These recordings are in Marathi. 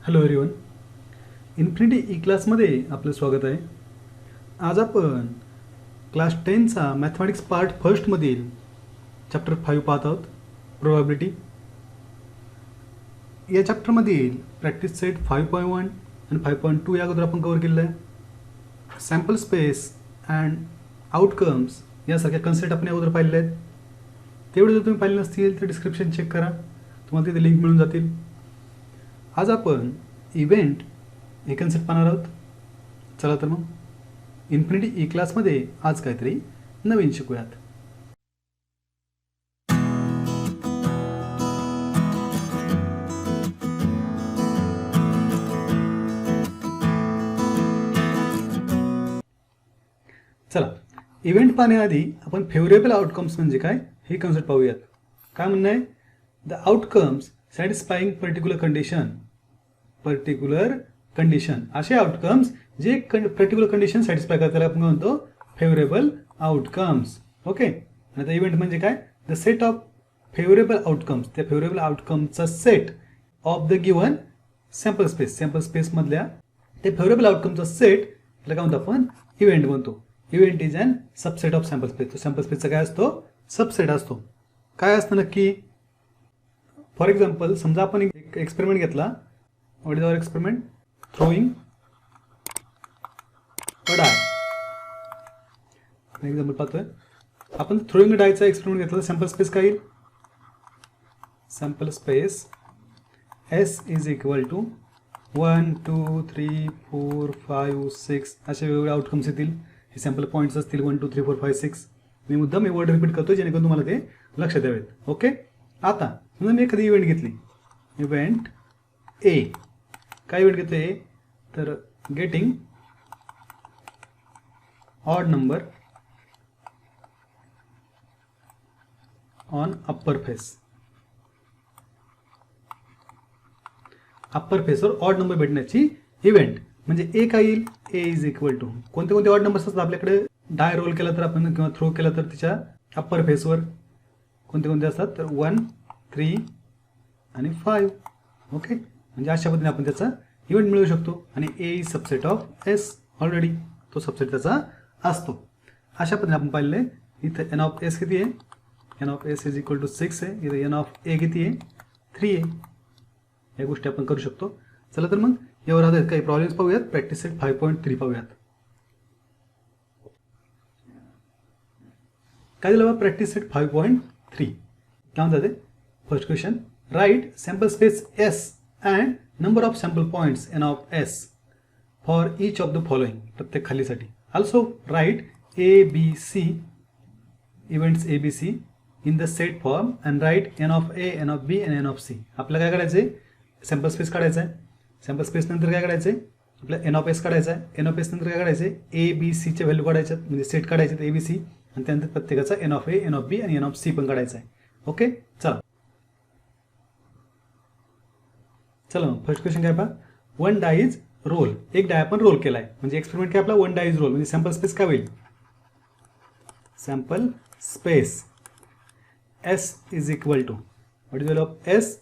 हॅलो एव्हरीवन, इन्फिनिटी ई क्लासमध्ये आपलं स्वागत आहे. आज आपण क्लास 10चा मॅथमॅटिक्स पार्ट फर्स्टमधील चॅप्टर 5 पाहत आहोत, प्रोबॅबिलिटी. या चॅप्टरमधील प्रॅक्टिस सेट 5.1 आणि 5.2 या अगोदर आपण कव्हर केलेलं आहे. सॅम्पल स्पेस अँड आउटकम्स यासारख्या कन्सेप्ट आपण अगोदर पाहिलेले आहेत. तेवढे जर तुम्ही पाहिले नसतील तर डिस्क्रिप्शन चेक करा, तुम्हाला तिथे लिंक मिळून जातील. आज आपण इव्हेंट हे कन्सेप्ट पाहणार आहोत. चला तर मग इन्फिनिटी ई क्लासमध्ये आज काहीतरी नवीन शिकूयात. चला, इव्हेंट पाहण्याआधी आपण फेवरेबल आउटकम्स म्हणजे काय हे कन्सेप्ट पाहूयात. काय म्हणणं आहे? The outcomes satisfying particular condition असे आउटकम्स जे पर्टिक्युलर कंडिशन सॅटिस्फाय करतात, आपण म्हणतो फेवरेबल आउटकम्स. ओके. आणि आता इव्हेंट म्हणजे काय? The set of favourable outcomes, त्या फेवरेबल आउटकमचा set of the given sample स्पेसमधल्या ते फेवरेबल आउटकमचा सेट त्याला काय म्हणतो आपण? इव्हेंट म्हणतो. Event is an subset of sample space. तो सॅम्पल स्पेसचा काय असतो? सबसेट असतो. काय असतं नक्की? फॉर एक्झाम्पल, समजा आपण एक एक्सपेरिमेंट घेतला. What is our experiment? Throwing a die. Example पाहतोय आपण. थ्रोइंग अ डायचा एक्सपेरिमेंट घेतला तर सॅम्पल स्पेस काय येईल? Sample space S is equal to 1 2 3 4 5 6 असे वेगवेगळे आउटकम्स येतील. हे सॅम्पल पॉईंट्स असतील 1 2 3 4 5 6. मी मुद्दाम हे वर्ड रिपीट करतो जेणेकरून तुम्हाला ते लक्षात यावेत. ओके. आता समजा मी एखादी इव्हेंट घेतली. Event A. काय इव्हेंट घेतो ए? तर getting odd number on upper फेसवर ऑड नंबर भेटण्याची इव्हेंट म्हणजे ए काय येईल? ए इज इक्वल टू कोणते कोणते ऑड नंबर्स असतात आपल्याकडे? डाय रोल केला तर आपण किंवा थ्रो केला तर तिच्या अप्पर फेसवर कोणते कोणते असतात? तर 1 3 आणि 5. ओके. म्हणजे अशा पद्धतीने आपण त्याचा इव्हेंट मिळवू शकतो. आणि A is subset of S. Already तो सबसेट त्याचा असतो. अशा पद्धतीने आपण पाहिलेलं आहे. इथं एन ऑफ एस किती आहे? N of S is equal to 6 आहे. इथं एन ऑफ ए किती आहे? 3 आहे. या गोष्टी आपण करू शकतो. चला तर मग यावर आधारित काही प्रॉब्लेम्स पाहूयात. प्रॅक्टिस सेट 5.3 पाहूयात. काय दिलं बा? प्रॅक्टिस सेट 5.3 काय म्हणतात ते? First question, write sample space S and number of sample points N of S for each of the following. प्रत्येक खालीसाठी. Also write A B C events A B C in the set form and write N of A, N of B आणि एन ऑफ सी. आपल्याला काय करायचं आहे? सॅम्पल स्पेस काढायचा आहे. सॅम्पल स्पेस नंतर काय काढायचं आहे? आपल्याला एन ऑफ एस काढायचा आहे. एन ऑफ एस नंतर काय काढायचं आहे? ए बी सीचे व्हॅल्यू काढायच्यात, म्हणजे सेट काढायचे ए बी सी. आणि त्यानंतर प्रत्येकाचा N of A, N of B आणि एन ऑफ सी पण काढायचा आहे. ओके. चला मग फर्स्ट क्वेश्चन काय पहा? 1 डाईज रोल. एक डाय आपण रोल केला आहे. म्हणजे एक्सपेरिमेंट काय आपला? 1 डाईज रोल. म्हणजे सॅम्पल स्पेस काय होईल? Sample space S is equal to what is value of S?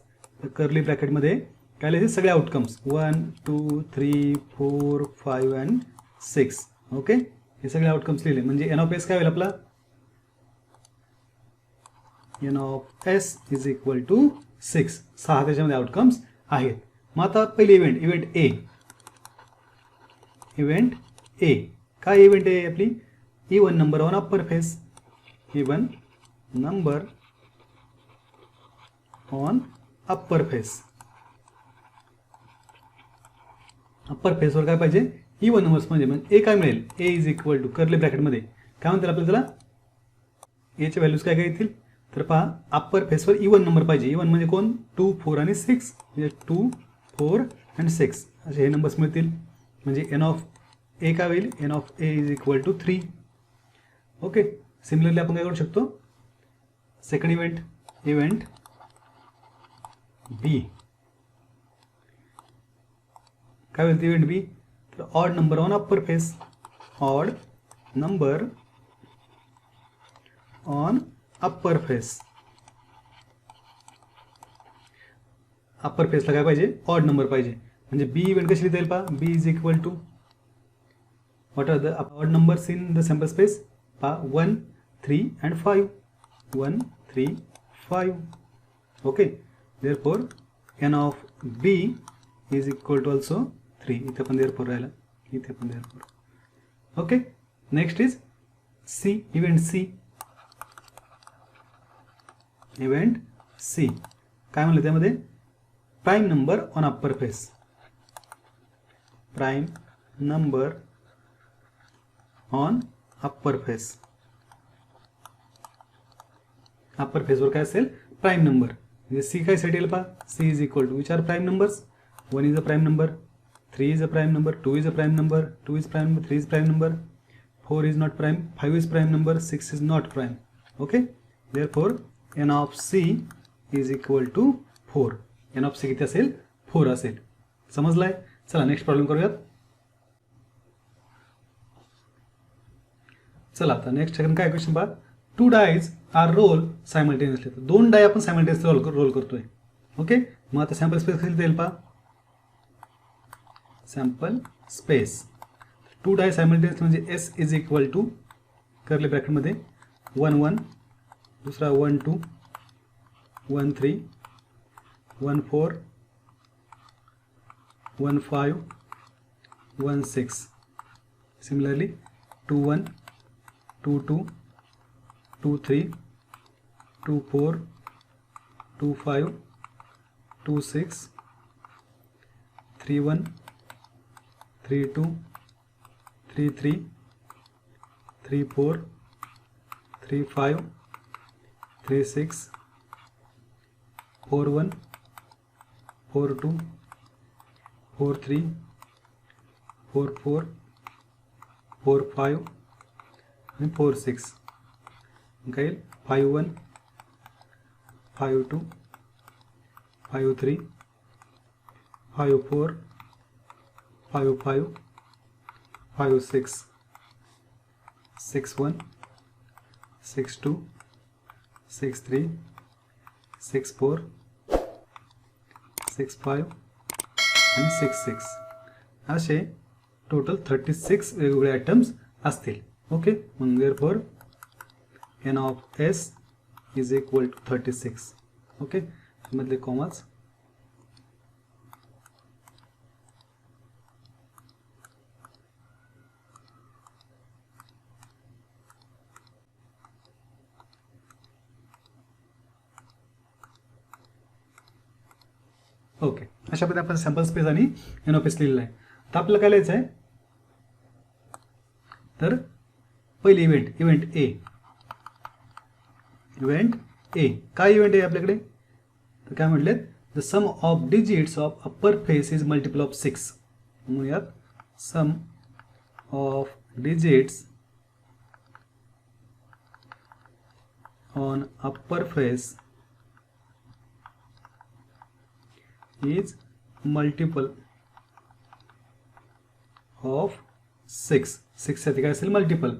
Curly ब्रॅकेटमध्ये काय लिहायचे? सगळे आउटकम्स 1 2 3 4 5 अँड 6. ओके. हे सगळे आउटकम्स लिहिले म्हणजे एन ऑफ एस काय होईल आपला? N of S is equal to 6. 6 त्याच्यामध्ये आउटकम्स आहेत. मग आता पहिले इव्हेंट ए. काय इव्हेंट ए आपली? Even number on upper face. Even number on upper face. Upper फेसवर काय पाहिजे? Even numbers. म्हणजे मग ए काय मिळेल? A is equal to curly ब्रॅकेटमध्ये काय म्हणतात आपल्याला? त्याला एचे व्हॅल्यूज काय काय येतील? तर पहा, अप्पर फेसवर इवन नंबर पाहिजे. इवन म्हणजे कोण? 2 4 आणि 6. म्हणजे 2 4 आणि 6 असे हे नंबर्स मिळतील. म्हणजे एन ऑफ ए काय होईल? N of A is equal to 3. Okay. Similarly आपण काय करू शकतो? Second event B. काय होईल इव्हेंट बी? तर odd number on upper face. Odd number on upper face. Upper फेसला काय पाहिजे? ऑड नंबर पाहिजे. म्हणजे बी इव्हेंट कशी लिहिता येईल पहा, B is equal to what are the odd numbers in the sample space, पहा 1, 3 and 5, 1, 3, 5. Okay, therefore N of B is equal to also 3. इथे पण देअरफॉर राहिला, इथे पण therefore. Okay, next is C, event C. Event C काय म्हणलं त्यामध्ये, prime number on upper face. Prime number on upper face. Upper फेसवर काय असेल, प्राईम नंबर. म्हणजे सी काय साठी येईल पहा, C is equal to which are prime numbers, 1 is a prime number, 3 is a prime number, 2 is a prime number, 2 is prime number, 3 is prime number, 4 is not prime, 5 is prime number, 6 is not prime. Okay, therefore n of c is equal to 4. n of c किती असेल, 4 असेल. समजलाय. चला नेक्स्ट प्रॉब्लेम करूयात. चला आता नेक्स्ट सेकंड काय क्वेश्चन पहा, 2 डायज आर रोल सायमल्टेनियसली. 2 डाय आपण सायमल्टेनियसली रोल करतोय. ओके, मग आता सॅम्पल स्पेस कशी देईल पहा, सॅम्पल स्पेस 2 डाय सायमल्टेनियस म्हणजे S is equal to curly ब्रॅकेटमध्ये 1 1, दुसरा 1 2, 1 3, 1 4, 1 5, 1 6. सिमिलरली 2 1, 2 2, 2 3, 2 4, 2 5, 2 6, 3 1, 3 2, 3 3, 3 4, 3 5, 3 6, 4 1, 4 2, 4 3, 4 4, 4 5 आणि 4 6. काय 5 1, 5 2, 5 3, 5 4, 5 5, 5 6, 6 1, 6 2, 6 3, 6 4, 6 5 आणि 6 6. असे टोटल 36 वेगवेगळे आयटम्स असतील. ओके, मग therefore N of S is equal to 36. Okay, मधले कॉमास. ओके, अशा पद्धतीने आपण सॅम्पल स्पेस आणि एन ऑफ एस लिहिलेला आहे. तर आपल्याला काय लिहायचं आहे, तर पहिली event, event A. Event A काय इव्हेंट आहे आपल्याकडे, तर काय म्हटलेत, the sum of digits of upper face is multiple of 6. म्हणूयात sum of digits on upper face is multiple of 6. 6 साठी काय असेल, मल्टिपल.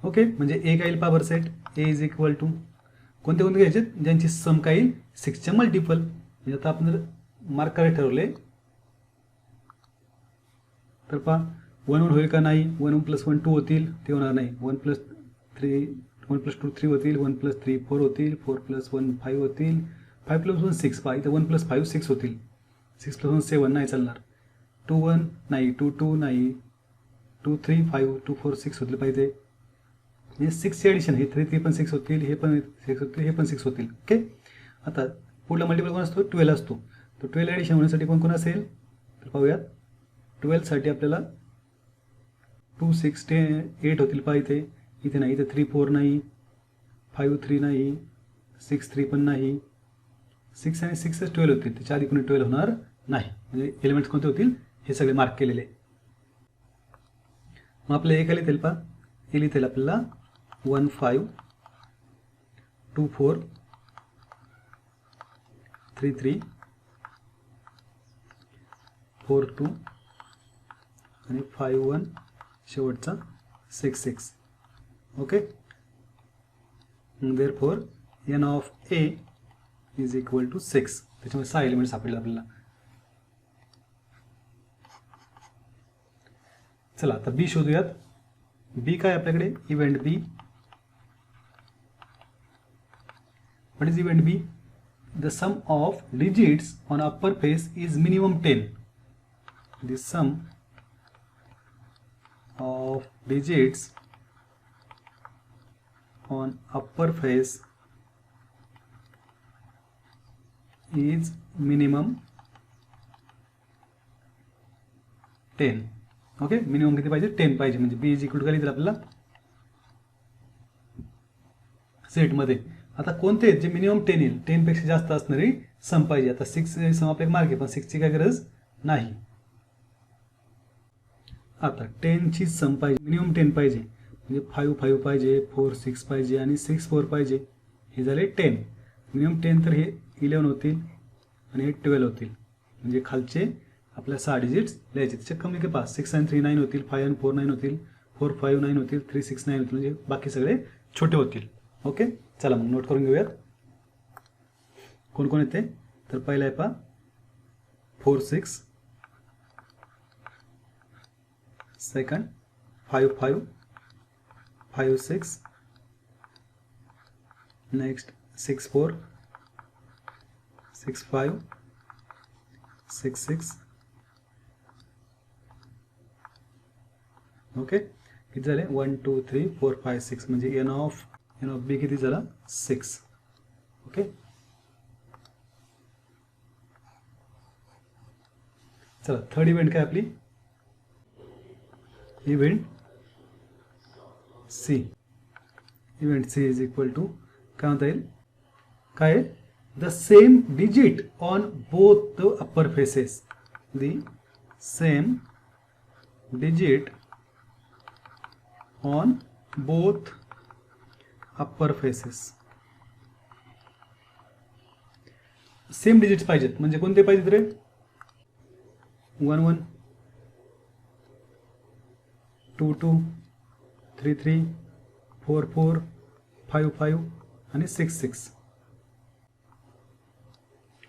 ओके, म्हणजे ए काय येईल power set, A is equal to कोणते कोणते घ्यायचे, ज्यांची सम काय येईल 6च्या मल्टिपल. म्हणजे आता आपण जर मार्क करायला ठरवले तर पहा 1 1 होईल का नाही, 1 1 + 1 2 होतील, ते होणार नाही. 1 + 3, 1 + 2 3 होतील, 1 + 3 4 होतील, 4 + 1 5 होतील, 5 + 1 6. पहा इथं 1 + 5 6 होतील, 6 + 1 7 नाही चालणार, 2 1 नाही, 2 2 नाही, 2 3 5, 2 4 6 होतील पाहिजे. म्हणजे 6चे ॲडिशन, हे 3 3 पण 6 होतील, हे पण 6 होतील, हे पण 6 होतील. ओके, आता पुढला मल्टिपल कोण असतो, 12 असतो. तर 12 ॲडिशन होण्यासाठी कोण कोण असेल, तर पाहूयात. 12 साठी आपल्याला 2 6 10 8 होतील. पहा इथे, इथे नाही, इथे 3 4 नाही, 5 3 नाही, 6 3 पण नाही, 6 आणि 6 12 होतील. त्याच्या आधी कोणी 12 होणार नाही. म्हणजे एलिमेंट्स कोणते होतील, हे सगळे मार्क केलेले. मग आपल्याला एक लिहिता येईल पहा, हे लिहिता येईल आपल्याला 1 5, 2 4, 3 3, 4 2 आणि 5 1, शेवटचा 6 6. Okay, therefore N of A is equal to 6. त्याच्यामध्ये 6 एलिमेंट सापडले आपल्याला. चला आता बी शोधूयात. बी काय आपल्याकडे, event B. What is event B? The sum of digits on upper face is minimum 10. द सम of digits on upper face is minimum 10. Okay, minimum किती पाहिजे, 10 पाहिजे. म्हणजे बी इज इक्वल टू काय लिहिलं आपल्याला सेटमध्ये. आता कोणते जे मिनिमम 10 येईल, 10 पेक्षा जास्त असणारी सम पाहिजे. आता 6 सम आपल्याला मार्क आहे, पण 6ची काय गरज नाही. आता 10 ची सम पाहिजे, मिनिमम 10 पाहिजे. म्हणजे 5 5 पाहिजे, 4 6 पाहिजे आणि 6 4 पाहिजे. हे झाले 10. मिनिमम 10 तर हे 11 होतील आणि हे 12 होतील. म्हणजे खालचे आपल्या 6 डिजिट्स लिहायचे. त्याच्या कमी काय 5, 6 आणि 3 9 होतील, 5 आणि 4 9 होतील, 4 5 9 होतील, 3 6 9 होतील. म्हणजे बाकी सगळे छोटे होतील. ओके, चला मग नोट करून घेऊयात कोण कोण येते. तर पहिला आहे पहा 4 6, सेकंड 5 5 5 6, नेक्स्ट 6 4 6 5 6 6. ओके, किती झाले 1 2 3 4 5 6. म्हणजे एन ऑफ बी किती झाला 6. ओके, चला थर्ड इव्हेंट काय आपली, event C. Event C is equal to काय म्हणता येईल, काय, the same digit on both the upper faces. The same digit on both upper faces. Same digits पाहिजेत. म्हणजे कोणते पाहिजेत रे, 1 1 2 2 3 3 4 4 5 5 आणि 6 6.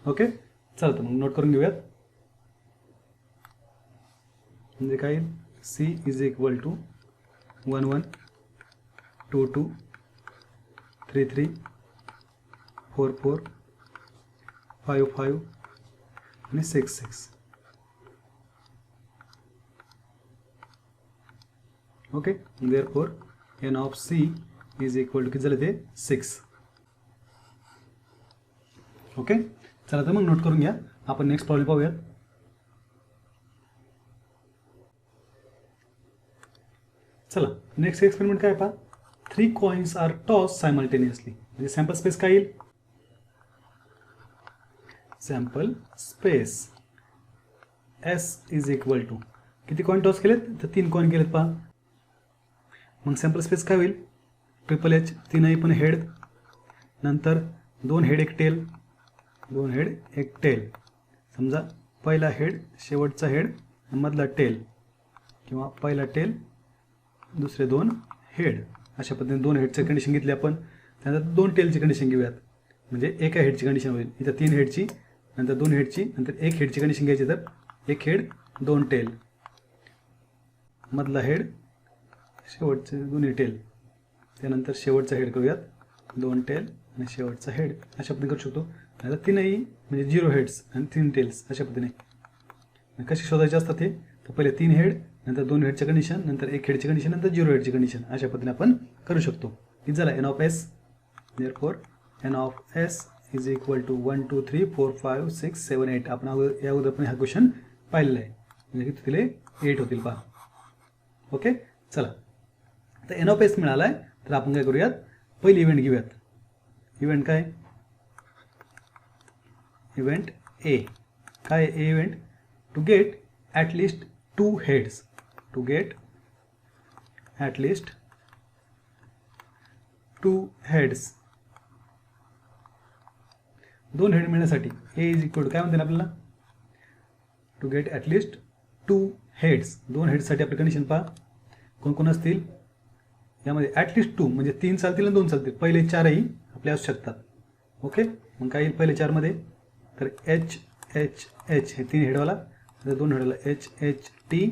ओके, चालतं मग नोट करून घेऊयात. म्हणजे काय, सी इज इक्वल टू 1 1 2 2 3 3 4 4 5 5 आणि 6 6. Okay, therefore n of c is equal to किती झाले ते 6. ओके, चला तर मग नोट करून घ्या. आपण नेक्स्ट प्रॉब्लेम पाहूयात. चला नेक्स्ट एक्सपेरिमेंट काय पहा, 3 coins are tossed simultaneously. म्हणजे सॅम्पल स्पेस काय येईल, सॅम्पल स्पेस s इज इक्वल टू किती कॉइन टॉस केलेत, तर 3 कॉइन केलेत पहा. मग सॅम्पल स्पेस काय होईल, ट्रिपल एच, 3ही पण हेड, नंतर 2 हेड 1 टेल, 2 हेड 1 टेल. समजा पहिला हेड, शेवटचा हेड, मधला टेल, किंवा पहिला टेल, दुसरे 2 हेड. अशा पद्धतीने 2 हेडची कंडिशन घेतली आपण. त्यानंतर 2 टेलची कंडिशन घेऊयात. म्हणजे एका हेडची कंडिशन होईल. इथं 3 हेडची, नंतर 2 हेडची, नंतर 1 हेडची कंडिशन घ्यायची. तर 1 हेड 2 टेल, मधला हेड, शेवटचे 2 टेल, त्यानंतर शेवटचा हेड करूयात 2 टेल आणि शेवटचा हेड. अशा पद्धतीने करू शकतो. आता 3ही म्हणजे 0 हेड्स आणि 3 टेल्स. अशा पद्धतीने कशी शोधायचे असतात ते, तर पहिले 3 हेड, नंतर 2 हेडची कंडिशन, नंतर 1 हेडची कंडिशन, नंतर 0 हेडची कंडिशन. अशा पद्धतीने आपण करू शकतो. किती झाला N of S, therefore N of S is equal to 1 2 3 4 5 6 7 8. आपण या अगोदर पण हा क्वेश्चन पाहिलेला आहे. म्हणजे किती दिले 8 होतील पहा. ओके, चला तर एन ऑफ एस मिळाला आहे. तर आपण काय करूयात, पहिली इव्हेंट घेऊयात. इव्हेंट काय, इव्हेंट ए. काय A event, to get at least 2 heads, to get at least 2 heads. 2 head मिळण्यासाठी ए इज इक्वल टू काय म्हणते आपल्याला, to get at least 2 heads. 2 हेड्ससाठी आपली कंडिशन पहा कोण कोण असतील यामध्ये. ॲटलिस्ट 2 म्हणजे 3 चालतील आणि 2 चालतील. पहिले 4ही आपले असू शकतात. ओके, मग काय येईल पहिले 4 मध्ये, तर एच एच एच हे 3 हेडवाला, नंतर 2 हेडवाला एच एच टी,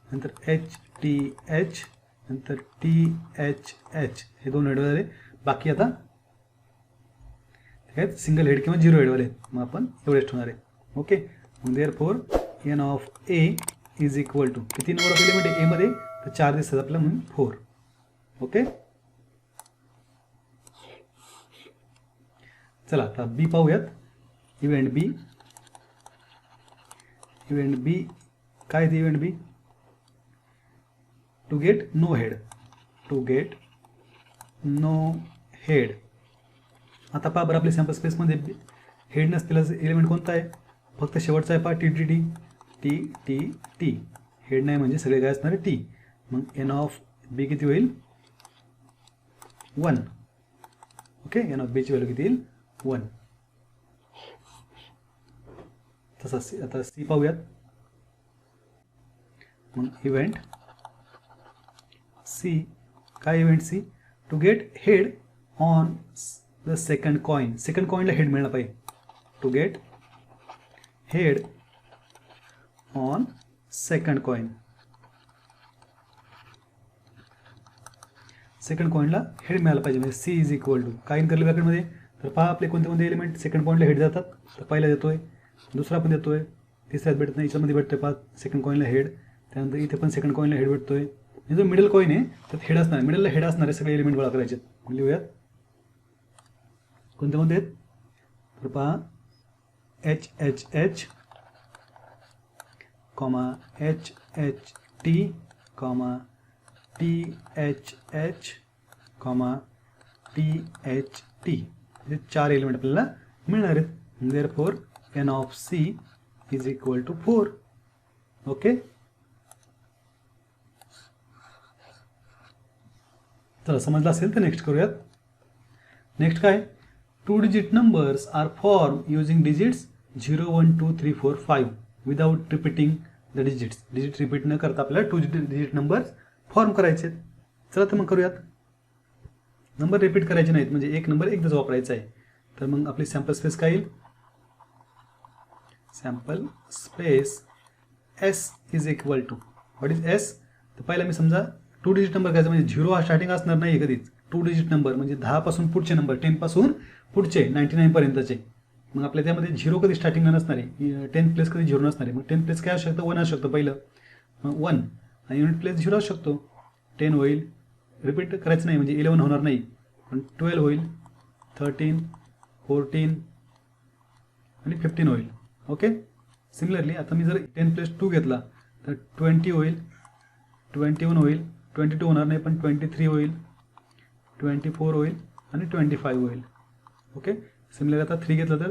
नंतर एच TH नंतर THH हे दोन हेड झाले. बाकी आता आहेत सिंगल हेड किंवा झिरो हेडवाले आहेत. मग आपण एवढेच ठेवणार आहे. ओके. मग therefore N of A is equal to किती नंबर ऑफ एलिमेंट आहे एमध्ये, तर 4 दिसतात आपल्याला म्हणून 4. ओके. चला आता बी पाहूयात. Event B. इव्हेंट बी काय आहे? Event B to get no head. To get no head. आता पहा बरं आपल्या सॅम्पल स्पेसमध्ये हेड नसलेला एलिमेंट कोणता आहे? फक्त शेवटचा आहे पहा T T T T T T. Head नाही म्हणजे सगळे काय असणार आहे? टी. मग एन ऑफ बी किती होईल? 1. ओके. एन ऑफ बीची व्हॅल्यू किती येईल? 1. तसं आता सी पाहूयात. मग इव्हेंट सी काय? Event C to get head on the second coin. Second कॉइनला हेड मिळणार पाहिजे. To get head on second coin. Second कॉइनला हेड मिळायला पाहिजे. म्हणजे सी इज इक्वल टू काय करले ब्रॅकेटमध्ये. तर पहा आपले कोणते कोणते एलिमेंट सेकंड पॉईंटला हेड जातात. तर पहिला देतोय, दुसरा पण देतोय, तिसऱ्यात भेटत नाही, याच्यामध्ये भेटतोय पहा सेकंड कॉइनला हेड. त्यानंतर इथे पण सेकंड कॉइनला हेड भेटतोय. जो मिडल कॉइन आहे त्यात हेड असणार. मिडलला हेड असणारे सगळे एलिमेंट गोळा करायचे. लिहूयात कोणते कोणते आहेत. तर पहा H H H comma H H T comma T H H comma T H T. हे 4 एलिमेंट आपल्याला मिळणार आहेत. Therefore N of C is equal to 4. Okay. चला समजलं असेल तर नेक्स्ट करूयात. नेक्स्ट काय? 2 digit numbers are form using digits 0 1 2 3 4 5 without repeating the digits. Digit repeat न करता आपल्याला 2 डिजिट नंबर्स फॉर्म करायचे. चला तर मग करूयात. नंबर रिपीट करायचे नाहीत म्हणजे एक नंबर एकदाच वापरायचा आहे. तर मग आपली सॅम्पल स्पेस काय येईल? Sample space S is equal to what is S. तर पहिला मी समजा 2 डिजिट नंबर करायचा म्हणजे 0 हा स्टार्टिंग असणार नाही कधीच. 2 डिजिट नंबर म्हणजे 10 पासून पुढचे नंबर, 10 पासून पुढचे 99 पर्यंतचे. मग आपल्या त्यामध्ये 0 कधी स्टार्टिंगला नसणार आहे. 10th प्लेस कधी 0 नसणार आहे. मग 10th प्लेस काय असू शकतं? 1 असू शकतं पहिलं. मग 1 आणि युनिट प्लेस 0 असू शकतो. 10 होईल. रिपीट करायचं नाही म्हणजे 11 होणार नाही. पण 12 होईल, 13, 14 आणि 15 होईल. ओके. सिमिलरली आता मी जर 10 प्लस 2 घेतला तर 20 होईल, 21 होईल, 22 होणार नाही पण 23 होईल, 24 होईल आणि 25 होईल. ओके. सिमिलर आता 3 घेतलं तर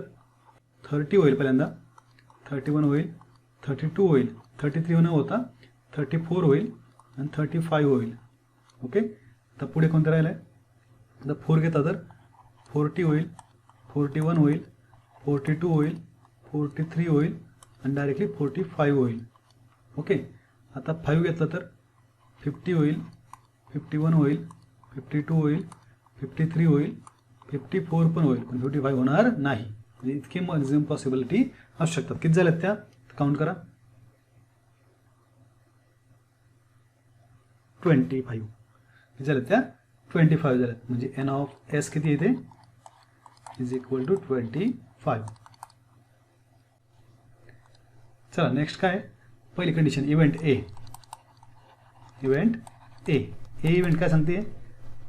30 होईल पहिल्यांदा, 31 होईल, 32 होईल, 33 न होता 34 होईल आणि 35 होईल. ओके. आता पुढे कोणतं राहिलं आहे? आता 4 घेतला तर 40 होईल, 41 होईल, 42 होईल, 43 होईल आणि डायरेक्टली 45 होईल. ओके. आता 5 घेतलं तर 50 होईल, 51 होईल, 52 होईल, 53 होईल, 54 पण होईल पण 55 होणार नाही. म्हणजे इतकी मॅक्झिमम पॉसिबिलिटी असू शकतात. किती झाल्यात त्या काउंट करा. 25 झाल्यात त्या 25 झाल्यात. म्हणजे एन ऑफ एस किती येते? Is equal to 25. चला नेक्स्ट काय? पहिली condition event A. Event A. हे इव्हेंट काय सांगते?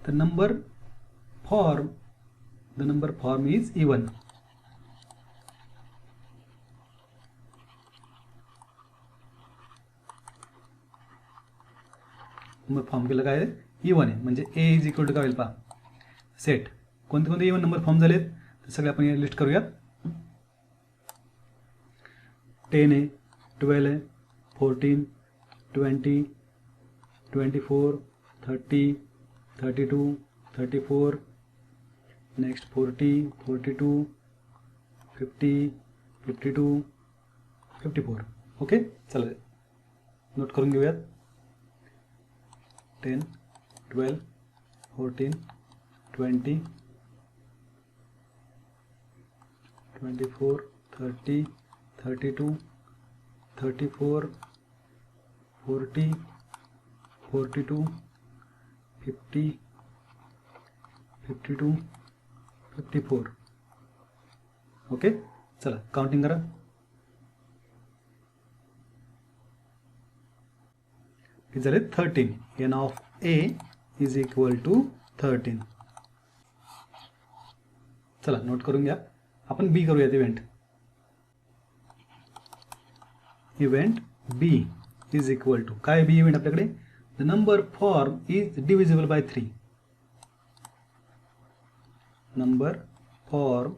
The number form is even. Number form केलं काय? इवन आहे. म्हणजे ए इज इक्वल टू काय होईल पहा. सेट कोणते कोणते इवन नंबर फॉर्म झालेत तर सगळे आपण लिस्ट करूयात. 10 आहे, 12 आहे, 14, 20, 24, 30, 32, 34, नेक्स्ट 40, 42, 50, 52, 54. ओके. चला नोट करून घेऊयात. 10, 12, 14, 20, 24, 30, 32, 34, 40, 42 50 52 54. ओके, चला काउंटिंग करा. किती झाले? 13. n of a is equal to 13. चला नोट करून घ्या. आपण बी करूयात event. Event B is equal to काय? बी इव्हेंट आपल्याकडे the number form is divisible by 3. Number form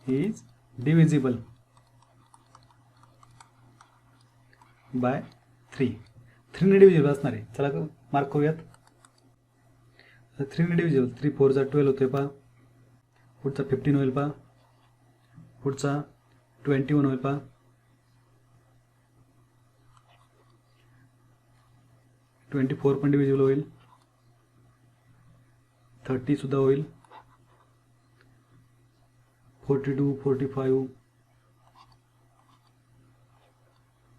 is divisible by 3. 3 ने डिव्हिजिबल असणार आहे. चला मार्क करूयात. 3 ने डिव्हिजिबल. 3 4 जा 12 होते पहा. पुढचा 15 होईल पहा. पुढचा 21 होईल पहा. 24 पण डिव्हिजिबल होईल. 30 सुद्धा होईल. 42 45.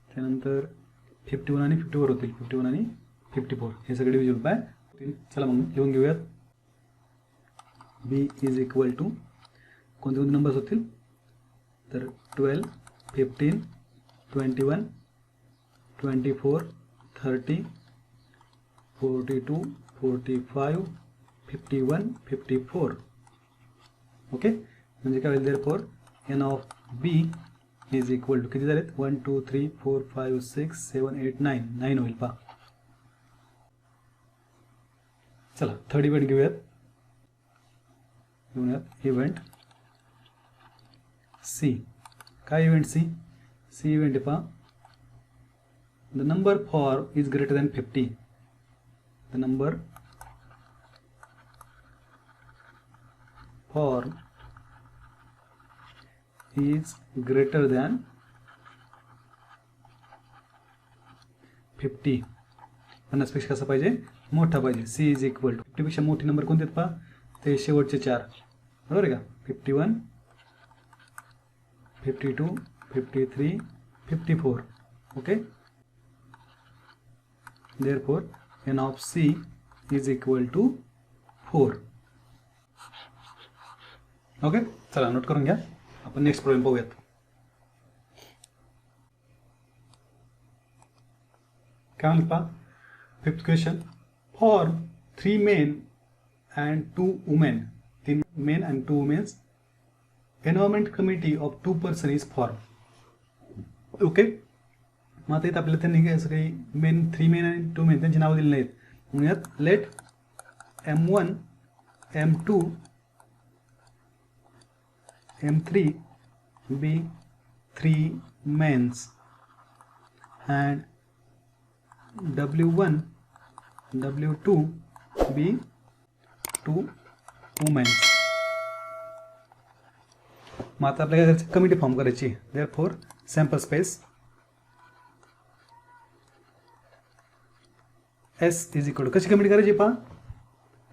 त्यानंतर 51 आणि 54 होतील. 51 आणि 54 हे सगळे डिव्हिजिबल बाय होतील. चला मग लिहून घेऊयात. बी इज इक्वल टू कोणते कोणते नंबर्स होतील? तर 12 15 21 24 30 42 45 51 54. ओके, म्हणजे काय होईल? Therefore n of B is equal to किती झालेत? 1 2 3 4 5 6 7 8 9. 9 होईल पहा. चला थर्ड इव्हेंट घेऊयात. Event C. काय इव्हेंट सी? सी इव्हेंट आहे पहा. The number form is greater than 50. The number form is greater than 50. 50 पेक्षा कसा पाहिजे? मोठा पाहिजे. सी इज इक्वल टू 50 पेक्षा मोठे नंबर कोणते आहेत पहा? ते शेवटचे 4. बरोबर आहे का? 51 52 53 54. Okay, therefore n of c is equal to 4. Okay, चला नोट करून घ्या. आपण नेक्स्ट प्रॉब्लेम पाहूयात. काय म्हणत पहा? 5th question. For 3 men and 2 women, 3 men and 2 women, environment committee of 2 person is form. Okay, मग आता इथं आपल्याला त्यांनी असं काही 3 men आणि 2 men त्यांची नावं दिली नाहीत. म्हणूयात late M1 M2 M3 be 3 men and W1 W2 be 2 women. मग आता आपल्याला कमिटी फॉर्म करायची. Therefore sample space S is equal to कशी कमिटी करायची पहा?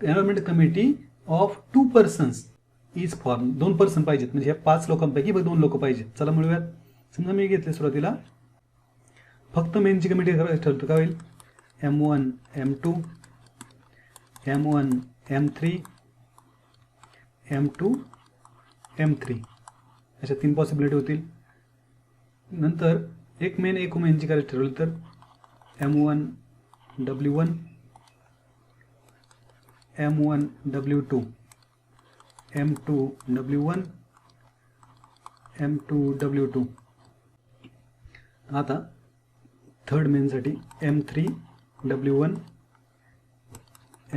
Environment committee of 2 persons is form. 2 person पाहिजेत, म्हणजे ह्या 5 लोकांपैकी 2 लोक पाहिजेत. चला मिळूयात. समजा मी घेतले सुरुवातीला फक्त मेनची कमिटी करायची ठरतो. काय होईल? M1 M2 M1 M3 M2 M3 अशा 3 पॉसिबिलिटी होतील. नंतर एक मेन एक वुमेनची करायची ठरवली तर M1 W1 M1 W2 M2 W1 M2 W2. आता third मेनसाठी M3 W1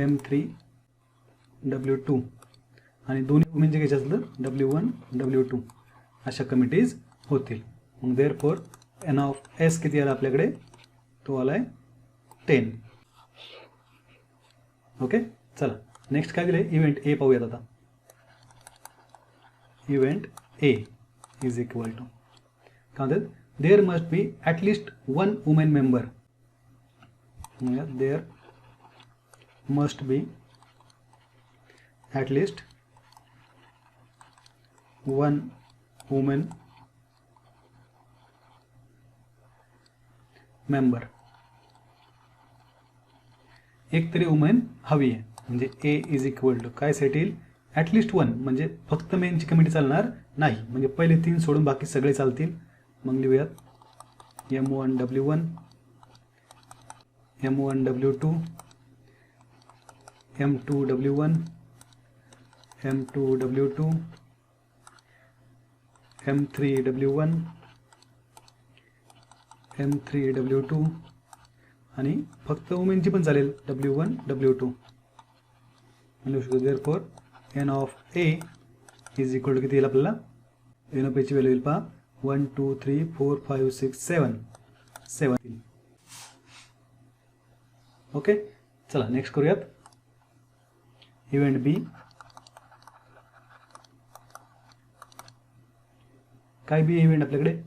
M3 W2 आणि दोन्ही वुमेनचे घ्यायचे असलं W1 W2 अशा कमिटीज होतील. मग देअरफॉर n ऑफ s किती आला आपल्याकडे? तो आलाय 10. ओके, चला नेक्स्ट काय दिले? इव्हेंट ए पाहूयात आता. Event A is equal to काय म्हणतात? There must be at least 1 women member. There must be at least 1 woman member एक तरी वुमेन हवी आहे, म्हणजे ए इज इक्वल टू काय सेट येईल, ॲटलिस्ट वन, म्हणजे फक्त मेनची कमिटी चालणार नाही, म्हणजे पहिले 3 सोडून बाकी सगळे चालतील. मग लिहूयात M1W1 M1W2 M2W1 M2W2 M3W1 M3W2 आणि फक्त वुमेनची पण चालेल W1 W2. लिहू शकतो therefore N of A is equal to किती येईल आपल्याला, एन ऑफ एची व्हॅल्यू येईल पहा 1 2 3 4 5 6 7 7. ओके, चला नेक्स्ट करूयात. Event B. काय बी इव्हेंट आपल्याकडे,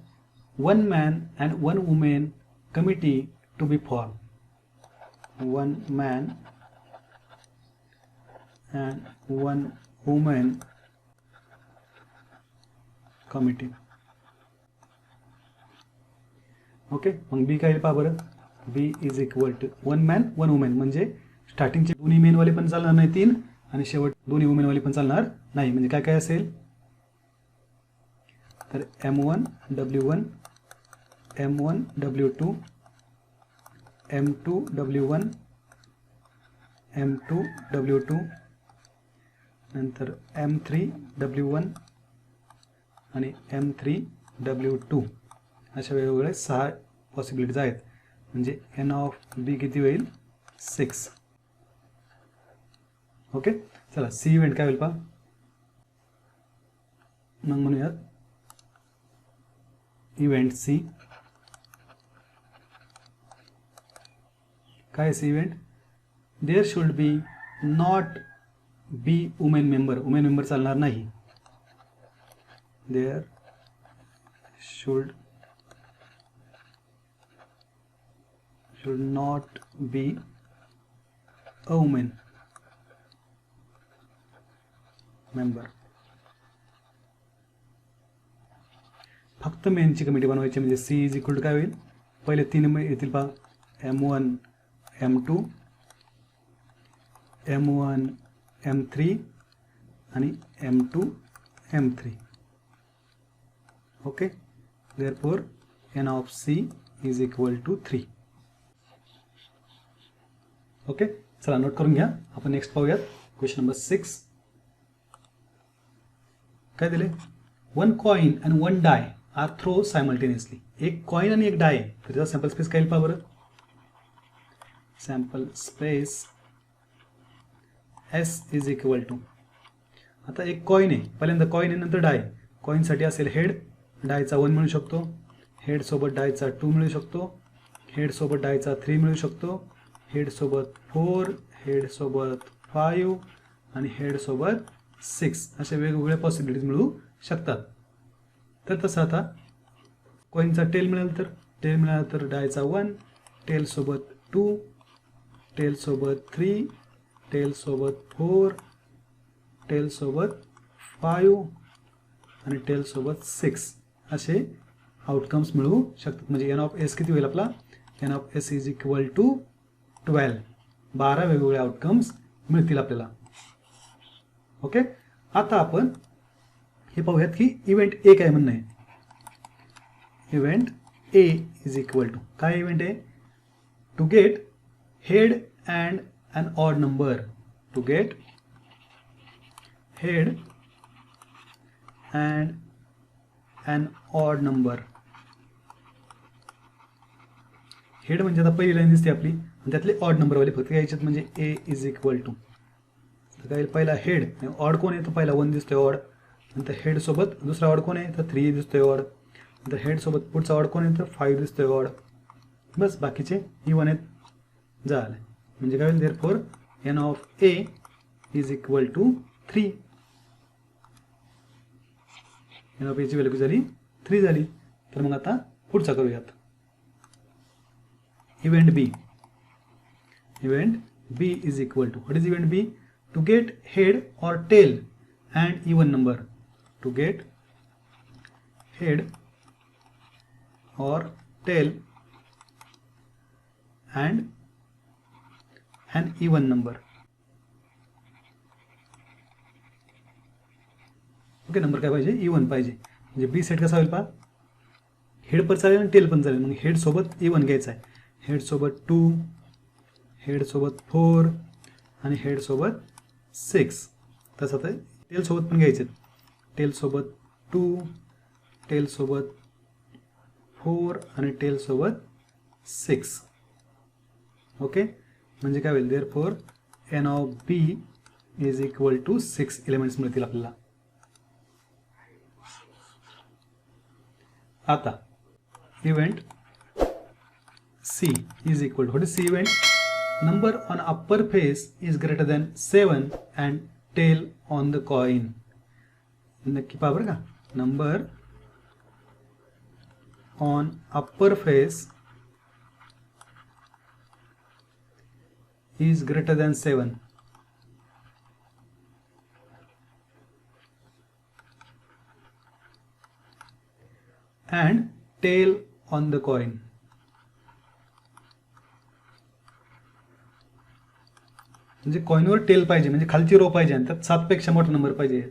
1 man and 1 woman committee to be formed. 1 man and 1 woman committee. Okay, मग बी काय येईल पहा बरं, बी is equal to 1 man 1 woman, म्हणजे स्टार्टिंगचे दोन्ही मेनवाले पण चालणार नाही 3 आणि शेवट दोन्ही वुमेनवाले पण चालणार नाही, म्हणजे काय काय असेल तर M1W1 M1W2 M2W1 M2W2 नंतर M3W1 आणि M3W2 अशा वेगवेगळे 6 पॉसिबिलिटीज आहेत, म्हणजे एन ऑफ बी किती होईल 6. ओके, चला सी इव्हेंट काय होईल पहा. मग म्हणूयात इव्हेंट सी. काय C event, there should be not be women member चालणार नाही. There should not be a women member. फक्त मेनची कमिटी बनवायची, म्हणजे सी इज इक्वल टू काय होईल, पहिले 3 येतील पहा, M1 M2 M1 M3 आणि M2 M3. Okay, therefore N of C is equal to 3. Okay, चला नोट करून घ्या. आपण नेक्स्ट पाहूयात क्वेश्चन नंबर 6. काय दिले, 1 coin and 1 die are throw simultaneously. एक कॉइन आणि एक डाय, तर त्याचा सॅम्पल स्पेस काय येईल पहा बरं, sample space S is equal to, आता एक कॉइन आहे, पहिल्यांदा कॉइन आहे नंतर डाय. कॉइनसाठी असेल हेड, डायचा 1 मिळू शकतो, हेड सोबत डायचा 2 मिळू शकतो, हेड सोबत डायचा 3 मिळू शकतो, हेड सोबत 4, हेड सोबत 5 आणि हेड सोबत 6 असे वेगवेगळे पॉसिबिलिटीज मिळू शकतात. तर तसं आता कॉइनचा टेल मिळाला तर डायचा 1, टेल सोबत 2, टेल सोबत 3, टेल सोबत 4, टेल सोबत 5 आणि टेल सोबत 6 असे आउटकम्स मिळू शकतात. म्हणजे एन ऑफ एस किती होईल आपला, N of S is equal to 12. 12 वेगवेगळे आउटकम्स मिळतील आपल्याला. ओके, आता आपण हे पाहूयात की इव्हेंट ए काय म्हणणं आहे. Event A is equal to काय इव्हेंट आहे, to get head and an odd number, to get head and an odd number. Head म्हणजे आता पहिली लाईन दिसते आपली आणि त्यातले ऑड नंबरवाले फक्त घ्यायचे, म्हणजे ए इज इक्वल टू, तर काय पहिला हेड, ऑड कोण आहे तर पहिला 1 दिसतोय ऑड, नंतर हेड सोबत दुसरा ऑड कोण आहे तर 3 दिसतोय ऑड, नंतर हेड सोबत पुढचा ऑड कोण आहे तर 5 दिसतोय ऑड, बस बाकीचे इवन आहेत झाले. म्हणजे काय होईल, therefore N of A is equal to 3. N of एची व्हॅल्यू झाली 3 झाली. तर मग आता पुढचा करूयात. Event B. Event B is equal to, what is event B, to get head or tail and even number. To get head or tail and uneven नंबर. ओके, नंबर काय पाहिजे, इवन पाहिजे. म्हणजे बी सेट कसा होईल पहा, हेड पण चालेल आणि टेल पण चालेल. मग हेड सोबत इवन घ्यायचा आहे, हेड सोबत 2, हेड सोबत 4 आणि हेड सोबत 6. तसं तर टेल सोबत पण घ्यायचे, टेल सोबत 2, टेल सोबत 4 आणि टेल सोबत 6. ओके, म्हणजे काय होईल, therefore N of B is equal to 6 elements मिळतील आपल्याला. आता event C is equal to, what is C event, number on upper face is greater than 7 and tail on the coin. नक्की पहा बरं का, number on upper face is greater than 7 and tail on the coin. म्हणजे कॉइनवर टेल पाहिजे, म्हणजे खालची रो पाहिजे आणि त्यात 7 पेक्षा मोठा नंबर पाहिजे.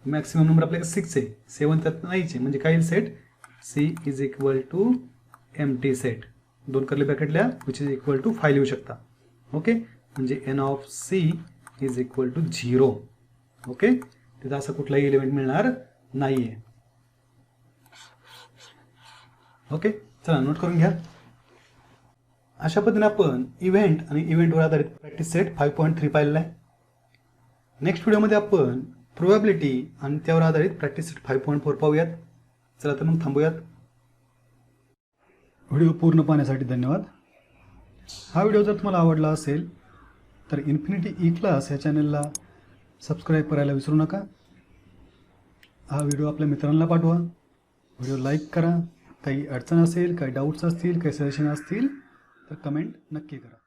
मॅक्सिमम नंबर आपल्याकडे 6 आहे, 7 त्यात नाहीच आहे. म्हणजे काय set C is equal to empty set, 2 curly ब्रॅकेटल्या विच इज इक्वल टू 5 लिहू शकता. ओके, म्हणजे n of C is equal to 0. Okay, तिथं असं कुठलाही एलिमेंट मिळणार नाही आहे. ओके, चला नोट करून घ्या. अशा पद्धतीने आपण इव्हेंट आणि इव्हेंटवर आधारित प्रॅक्टिस सेट 5.3 पाहिलेला आहे. नेक्स्ट व्हिडिओमध्ये आपण प्रोबॅबिलिटी आणि त्यावर आधारित प्रॅक्टिस सेट 5.4 पाहूयात. चला तर मग थांबूयात. व्हिडिओ पूर्ण पाहण्यासाठी धन्यवाद. हा व्हिडिओ जर तुम्हाला आवडला असेल तर इन्फिनिटी ई क्लास या चॅनलला सबस्क्राईब करायला विसरू नका. हा व्हिडिओ आपल्या मित्रांना पाठवा, व्हिडिओ लाईक करा. काही अडचण असेल, काही डाऊट्स असतील, काही सजेशन असतील तर कमेंट नक्की करा.